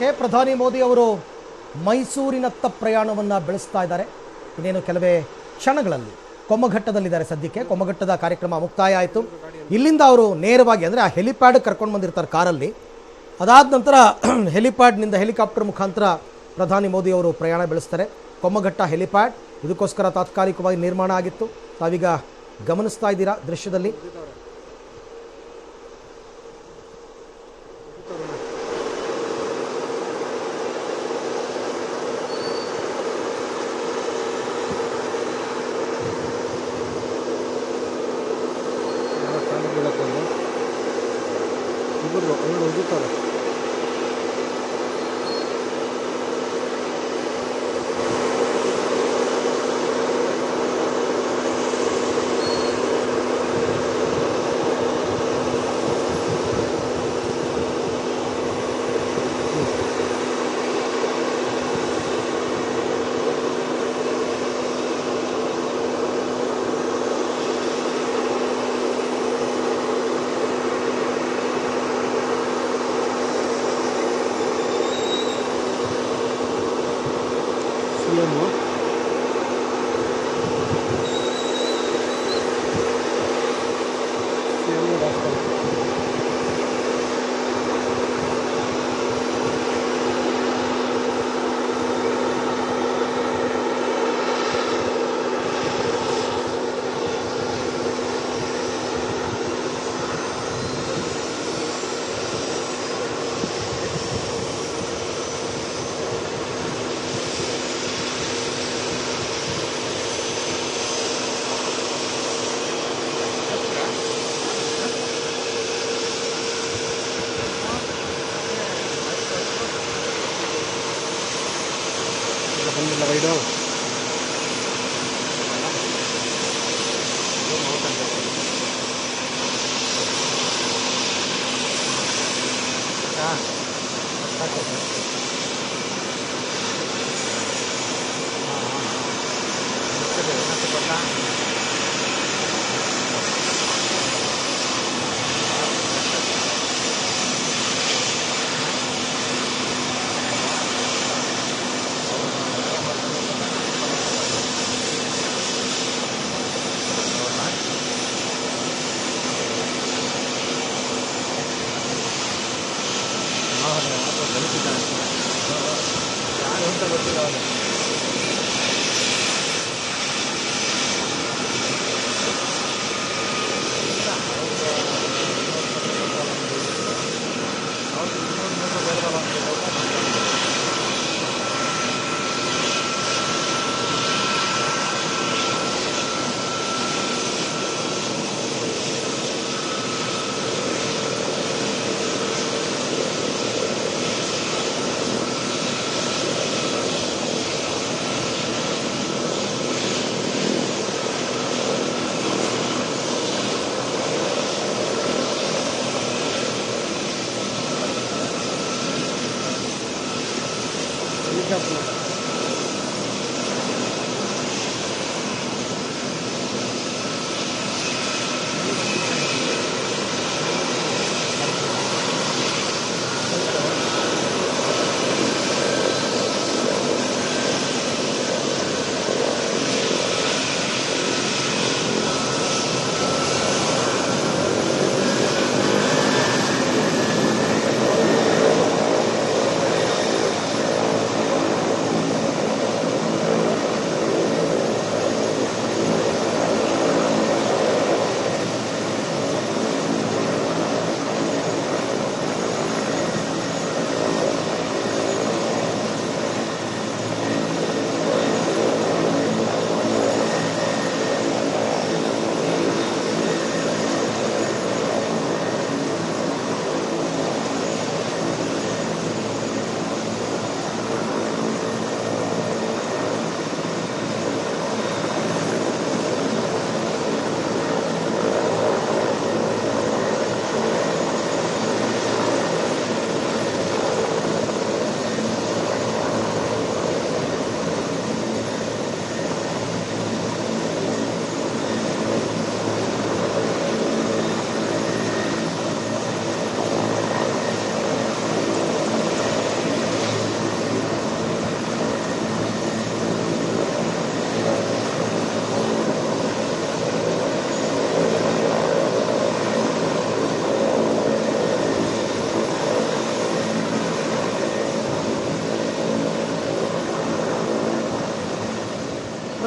ಸದ್ಯಕ್ಕೆ ಪ್ರಧಾನಿ ಮೋದಿ ಅವರು ಮೈಸೂರಿನತ್ತ ಪ್ರಯಾಣವನ್ನು ಬೆಳೆಸ್ತಾ ಇದ್ದಾರೆ. ಇನ್ನೇನು ಕೆಲವೇ ಕ್ಷಣಗಳಲ್ಲಿ ಕೊಮ್ಮಘಟ್ಟದಲ್ಲಿದ್ದಾರೆ. ಸದ್ಯಕ್ಕೆ ಕೊಮ್ಮಘಟ್ಟದ ಕಾರ್ಯಕ್ರಮ ಮುಕ್ತಾಯ ಆಯಿತು. ಇಲ್ಲಿಂದ ಅವರು ನೇರವಾಗಿ ಅಂದರೆ ಆ ಹೆಲಿಪ್ಯಾಡ್ ಕರ್ಕೊಂಡು ಬಂದಿರ್ತಾರೆ ಕಾರಲ್ಲಿ. ಅದಾದ ನಂತರ ಹೆಲಿಪ್ಯಾಡ್ನಿಂದ ಹೆಲಿಕಾಪ್ಟರ್ ಮುಖಾಂತರ ಪ್ರಧಾನಿ ಮೋದಿ ಅವರು ಪ್ರಯಾಣ ಬೆಳೆಸ್ತಾರೆ. ಕೊಮ್ಮಘಟ್ಟ ಹೆಲಿಪ್ಯಾಡ್ ಇದಕ್ಕೋಸ್ಕರ ತಾತ್ಕಾಲಿಕವಾಗಿ ನಿರ್ಮಾಣ ಆಗಿತ್ತು. ತಾವೀಗ ಗಮನಿಸ್ತಾ ಇದ್ದೀರಾ ದೃಶ್ಯದಲ್ಲಿ.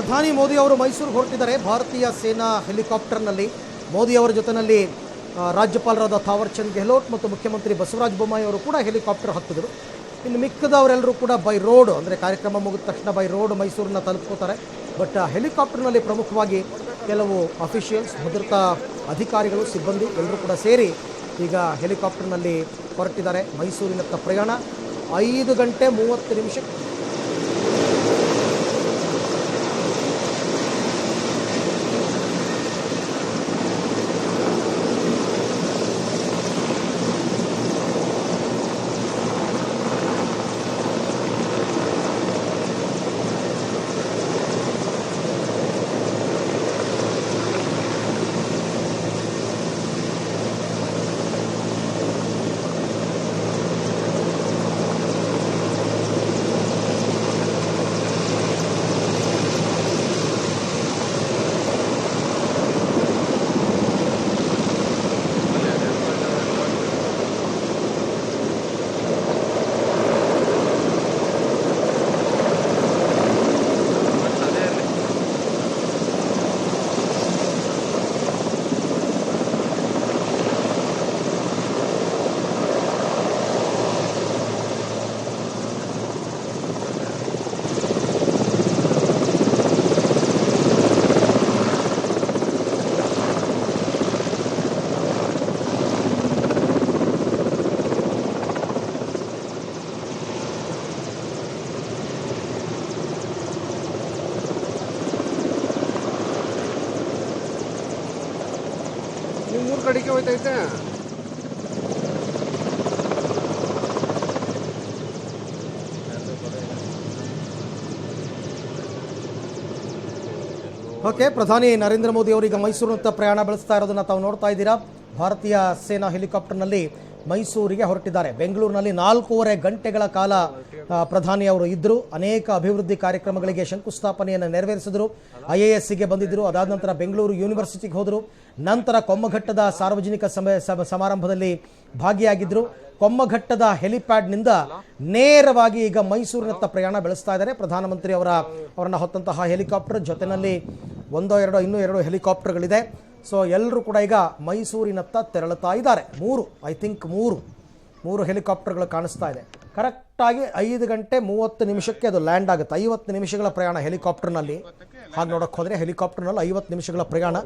ಪ್ರಧಾನಿ ಮೋದಿ ಅವರು ಮೈಸೂರಿಗೆ ಹೊರಟಿದ್ದಾರೆ ಭಾರತೀಯ ಸೇನಾ ಹೆಲಿಕಾಪ್ಟರ್ನಲ್ಲಿ. ಮೋದಿ ಅವರ ಜೊತೆಯಲ್ಲಿ ರಾಜ್ಯಪಾಲರಾದ ಥಾವರ್ ಚಂದ್ ಗೆಹ್ಲೋಟ್ ಮತ್ತು ಮುಖ್ಯಮಂತ್ರಿ ಬಸವರಾಜ ಬೊಮ್ಮಾಯಿ ಅವರು ಕೂಡ ಹೆಲಿಕಾಪ್ಟರ್ ಹತ್ತಿದರು. ಇನ್ನು ಮಿಕ್ಕದವರೆಲ್ಲರೂ ಕೂಡ ಬೈ ರೋಡ್, ಅಂದರೆ ಕಾರ್ಯಕ್ರಮ ಮುಗಿದ ತಕ್ಷಣ ಬೈ ರೋಡ್ ಮೈಸೂರನ್ನ ತಲುಪ್ಕೋತಾರೆ. ಬಟ್ ಹೆಲಿಕಾಪ್ಟರ್ನಲ್ಲಿ ಪ್ರಮುಖವಾಗಿ ಕೆಲವು ಅಫಿಷಿಯಲ್ಸ್, ಭದ್ರತಾ ಅಧಿಕಾರಿಗಳು, ಸಿಬ್ಬಂದಿ ಎಲ್ಲರೂ ಕೂಡ ಸೇರಿ ಈಗ ಹೆಲಿಕಾಪ್ಟರ್ನಲ್ಲಿ ಹೊರಟಿದ್ದಾರೆ. ಮೈಸೂರಿನತ್ತ ಪ್ರಯಾಣ 5 ಗಂಟೆ 30 ನಿಮಿಷಕ್ಕೆ. ಮೂರು ಕಡೆಗೆ ಹೋಯ್ತೈತೆ. ಓಕೆ, ಪ್ರಧಾನಿ ನರೇಂದ್ರ ಮೋದಿ ಅವರು ಈಗ ಮೈಸೂರಿನತ್ತ ಪ್ರಯಾಣ ಬೆಳೆಸ್ತಾ ಇರೋದನ್ನ ತಾವು ನೋಡ್ತಾ ಇದ್ದೀರಾ. ಭಾರತೀಯ ಸೇನಾ ಹೆಲಿಕಾಪ್ಟರ್ನಲ್ಲಿ ಮೈಸೂರಿಗೆ ಹೊರಟಿದ್ದಾರೆ. ಬೆಂಗಳೂರಿನಲ್ಲಿ 4.5 ಗಂಟೆಗಳ ಕಾಲ ಪ್ರಧಾನಿ ಅವರು ಇದ್ದರು. ಅನೇಕ ಅಭಿವೃದ್ಧಿ ಕಾರ್ಯಕ್ರಮಗಳಿಗೆ ಶಂಕುಸ್ಥಾಪನೆಯನ್ನು ನೆರವೇರಿಸಿದರು. IASಗೆ ಬಂದಿದ್ದರು. ಅದಾದ ನಂತರ ಬೆಂಗಳೂರು ಯೂನಿವರ್ಸಿಟಿಗೆ ಹೋದರು. ನಂತರ ಕೊಮ್ಮಘಟ್ಟದ ಸಾರ್ವಜನಿಕ ಸಮಾರಂಭದಲ್ಲಿ ಭಾಗಿಯಾಗಿದ್ದರು. ಕೊಮ್ಮಘಟ್ಟದ ಹೆಲಿಪ್ಯಾಡ್ನಿಂದ ನೇರವಾಗಿ ಈಗ ಮೈಸೂರಿನತ್ತ ಪ್ರಯಾಣ ಬೆಳೆಸ್ತಾ ಇದ್ದಾರೆ. ಪ್ರಧಾನಮಂತ್ರಿ ಅವರನ್ನು ಹೊತ್ತಂತಹ ಹೆಲಿಕಾಪ್ಟರ್ ಜೊತೆಯಲ್ಲಿ ಇನ್ನೂ ಎರಡು ಹೆಲಿಕಾಪ್ಟರ್ಗಳಿದೆ. ಸೊ ಎಲ್ಲರೂ ಕೂಡ ಈಗ ಮೈಸೂರಿನತ್ತ ತೆರಳುತ್ತಾ ಇದ್ದಾರೆ. ಮೂರು ಹೆಲಿಕಾಪ್ಟರ್ಗಳು ಕಾಣಿಸ್ತಾ ಇದೆ. ಕರೆಕ್ಟಾಗಿ 5 ಗಂಟೆ 30 ನಿಮಿಷಕ್ಕೆ ಅದು ಲ್ಯಾಂಡ್ ಆಗುತ್ತೆ. 50 ನಿಮಿಷಗಳ ಪ್ರಯಾಣ ಹೆಲಿಕಾಪ್ಟರ್ನಲ್ಲಿ. ಹಾಗೆ ನೋಡೋಕ್ಕೆ ಹೋದರೆ ಹೆಲಿಕಾಪ್ಟರ್ನಲ್ಲಿ 50 ನಿಮಿಷಗಳ ಪ್ರಯಾಣ.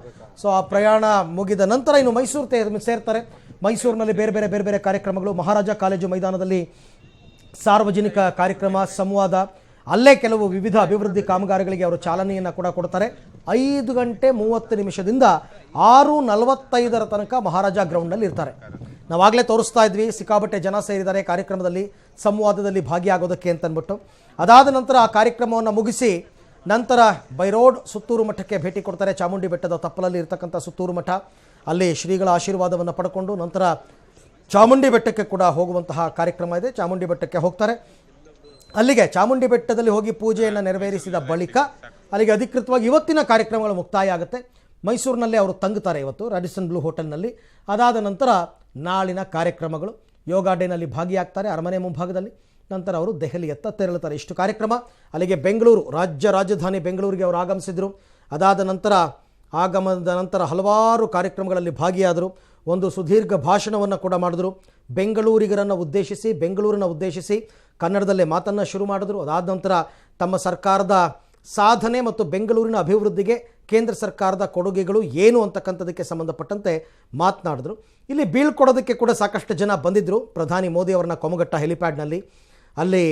ಸೊ ಆ ಪ್ರಯಾಣ ಮುಗಿದ ನಂತರ ಇನ್ನು ಮೈಸೂರು ಸೇರ್ತಾರೆ. ಮೈಸೂರಿನಲ್ಲಿ ಬೇರೆ ಬೇರೆ ಕಾರ್ಯಕ್ರಮಗಳು. ಮಹಾರಾಜ ಕಾಲೇಜು ಮೈದಾನದಲ್ಲಿ ಸಾರ್ವಜನಿಕ ಕಾರ್ಯಕ್ರಮ, ಸಂವಾದ, ಅಲ್ಲೇ ಕೆಲವು ವಿವಿಧ ಅಭಿವೃದ್ಧಿ ಕಾಮಗಾರಿಗಳಿಗೆ ಅವರು ಚಾಲನೆಯನ್ನು ಕೂಡ ಕೊಡ್ತಾರೆ. 5 ಗಂಟೆ 30 ನಿಮಿಷದಿಂದ 6:45 ತನಕ ಮಹಾರಾಜ ಗ್ರೌಂಡ್ನಲ್ಲಿ ಇರ್ತಾರೆ. ನಾವಾಗಲೇ ತೋರಿಸ್ತಾ ಇದ್ವಿ, ಸಿಕ್ಕಾಬಟ್ಟೆ ಜನ ಸೇರಿದ್ದಾರೆ ಕಾರ್ಯಕ್ರಮದಲ್ಲಿ, ಸಂವಾದದಲ್ಲಿ ಭಾಗಿಯಾಗೋದಕ್ಕೆ ಅಂತಂದ್ಬಿಟ್ಟು. ಅದಾದ ನಂತರ ಆ ಕಾರ್ಯಕ್ರಮವನ್ನು ಮುಗಿಸಿ ನಂತರ ಬೈ ರೋಡ್ ಸುತ್ತೂರು ಮಠಕ್ಕೆ ಭೇಟಿ ಕೊಡ್ತಾರೆ. ಚಾಮುಂಡಿ ಬೆಟ್ಟದ ತಪ್ಪಲಲ್ಲಿ ಇರ್ತಕ್ಕಂಥ ಸುತ್ತೂರು ಮಠ, ಅಲ್ಲಿ ಶ್ರೀಗಳ ಆಶೀರ್ವಾದವನ್ನು ಪಡ್ಕೊಂಡು ನಂತರ ಚಾಮುಂಡಿ ಬೆಟ್ಟಕ್ಕೆ ಕೂಡ ಹೋಗುವಂತಹ ಕಾರ್ಯಕ್ರಮ ಇದೆ. ಚಾಮುಂಡಿ ಬೆಟ್ಟಕ್ಕೆ ಹೋಗ್ತಾರೆ. ಅಲ್ಲಿಗೆ ಚಾಮುಂಡಿ ಬೆಟ್ಟದಲ್ಲಿ ಹೋಗಿ ಪೂಜೆಯನ್ನು ನೆರವೇರಿಸಿದ ಬಳಿಕ ಅಲ್ಲಿಗೆ ಅಧಿಕೃತವಾಗಿ ಇವತ್ತಿನ ಕಾರ್ಯಕ್ರಮಗಳು ಮುಕ್ತಾಯ ಆಗುತ್ತೆ. ಮೈಸೂರಿನಲ್ಲೇ ಅವರು ತಂಗುತ್ತಾರೆ ಇವತ್ತು ರಾಡಿಸನ್ ಬ್ಲೂ ಹೋಟೆಲ್ನಲ್ಲಿ. ಅದಾದ ನಂತರ ನಾಳಿನ ಕಾರ್ಯಕ್ರಮಗಳು, ಯೋಗ ಡೇನಲ್ಲಿ ಭಾಗಿಯಾಗ್ತಾರೆ ಅರಮನೆ ಮುಂಭಾಗದಲ್ಲಿ. ನಂತರ ಅವರು ದೆಹಲಿಯತ್ತ ತೆರಳುತ್ತಾರೆ. ಇಷ್ಟು ಕಾರ್ಯಕ್ರಮ. ಅಲ್ಲಿಗೆ ಬೆಂಗಳೂರು, ರಾಜ್ಯ ರಾಜಧಾನಿ ಬೆಂಗಳೂರಿಗೆ ಅವರು ಆಗಮಿಸಿದರು. ಅದಾದ ನಂತರ ಆಗಮನದ ನಂತರ ಹಲವಾರು ಕಾರ್ಯಕ್ರಮಗಳಲ್ಲಿ ಭಾಗಿಯಾದರು. ಒಂದು ಸುದೀರ್ಘ ಭಾಷಣವನ್ನು ಕೂಡ ಮಾಡಿದ್ರು. ಬೆಂಗಳೂರಿಗರನ್ನು ಉದ್ದೇಶಿಸಿ ಕನ್ನಡದಲ್ಲೇ ಮಾತನ್ನು ಶುರು ಮಾಡಿದ್ರು. ಅದಾದ ನಂತರ ತಮ್ಮ ಸರ್ಕಾರದ ಸಾಧನೆ ಮತ್ತು ಬೆಂಗಳೂರಿನ ಅಭಿವೃದ್ಧಿಗೆ ಕೇಂದ್ರ ಸರ್ಕಾರದ ಕೊಡುಗೆಗಳು ಏನು ಅಂತಕ್ಕಂಥದಕ್ಕೆ ಸಂಬಂಧಪಟ್ಟಂತೆ ಮಾತನಾಡಿದ್ರು. ಇಲ್ಲಿ ಬೀಳ್ಕೊಡೋದಕ್ಕೆ ಕೂಡ ಸಾಕಷ್ಟು ಜನ ಬಂದಿದ್ದರು ಪ್ರಧಾನಿ ಮೋದಿ ಅವರನ್ನ ಕೊಮ್ಮಘಟ್ಟ ಹೆಲಿಪ್ಯಾಡ್ನಲ್ಲಿ. ಅಲ್ಲಿ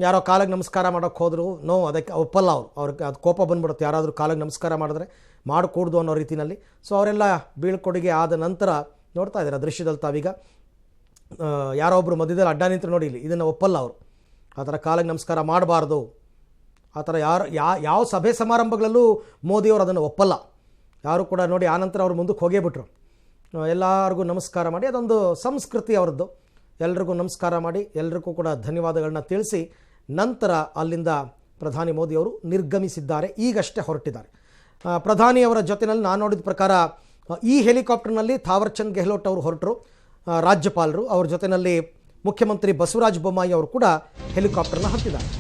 ಯಾರೋ ಕಾಲಿಗೆ ನಮಸ್ಕಾರ ಮಾಡೋಕ್ಕೆ ಹೋದರು. ಅದಕ್ಕೆ ಒಪ್ಪಲ್ಲ ಅವ್ರಿಗೆ ಅದು ಕೋಪ ಬಂದ್ಬಿಡುತ್ತೆ ಯಾರಾದರೂ ಕಾಲಿಗೆ ನಮಸ್ಕಾರ ಮಾಡಿದ್ರೆ, ಮಾಡಿಕೊಡ್ದು ಅನ್ನೋ ರೀತಿಯಲ್ಲಿ. ಸೊ ಅವರೆಲ್ಲ ಬೀಳ್ಕೊಡುಗೆ ಆದ ನಂತರ ನೋಡ್ತಾ ಇದ್ದಾರೆ ದೃಶ್ಯದಲ್ಲಿ ತಾವೀಗ. ಯಾರೋ ಒಬ್ಬರು ಮಧ್ಯದಲ್ಲಿ ಅಡ್ಡ ನಿಂತರು ನೋಡಿ, ಇಲ್ಲಿ ಇದನ್ನು ಒಪ್ಪಲ್ಲ ಅವರು. ಆ ಥರ ಕಾಲಿಗೆ ನಮಸ್ಕಾರ ಮಾಡಬಾರ್ದು, ಆ ಥರ ಯಾವ ಸಭೆ ಸಮಾರಂಭಗಳಲ್ಲೂ ಮೋದಿಯವರು ಅದನ್ನು ಒಪ್ಪಲ್ಲ ಯಾರು ಕೂಡ. ನೋಡಿ ಆನಂತರ ಅವರು ಮುಂದಕ್ಕೆ ಹೋಗೇ ಬಿಟ್ರು. ಎಲ್ಲರಿಗೂ ನಮಸ್ಕಾರ ಮಾಡಿ, ಅದೊಂದು ಸಂಸ್ಕೃತಿ ಅವರದ್ದು. ಎಲ್ರಿಗೂ ನಮಸ್ಕಾರ ಮಾಡಿ ಎಲ್ರಿಗೂ ಕೂಡ ಧನ್ಯವಾದಗಳನ್ನ ತಿಳಿಸಿ ನಂತರ ಅಲ್ಲಿಂದ ಪ್ರಧಾನಿ ಮೋದಿಯವರು ನಿರ್ಗಮಿಸಿದ್ದಾರೆ. ಈಗಷ್ಟೇ ಹೊರಟಿದ್ದಾರೆ. ಪ್ರಧಾನಿಯವರ ಜೊತೆಯಲ್ಲಿ ನಾನು ನೋಡಿದ ಪ್ರಕಾರ ಈ ಹೆಲಿಕಾಪ್ಟರ್ನಲ್ಲಿ ಥಾವರ್ ಚಂದ್ ಗೆಹ್ಲೋಟ್ ಅವರು ಹೊರಟರು, ರಾಜ್ಯಪಾಲರು. ಅವ್ರ ಜೊತೆಯಲ್ಲಿ ಮುಖ್ಯಮಂತ್ರಿ ಬಸವರಾಜ ಬೊಮ್ಮಾಯಿ ಅವರು ಕೂಡ ಹೆಲಿಕಾಪ್ಟರ್ನ ಹತ್ತಿದ್ದಾರೆ.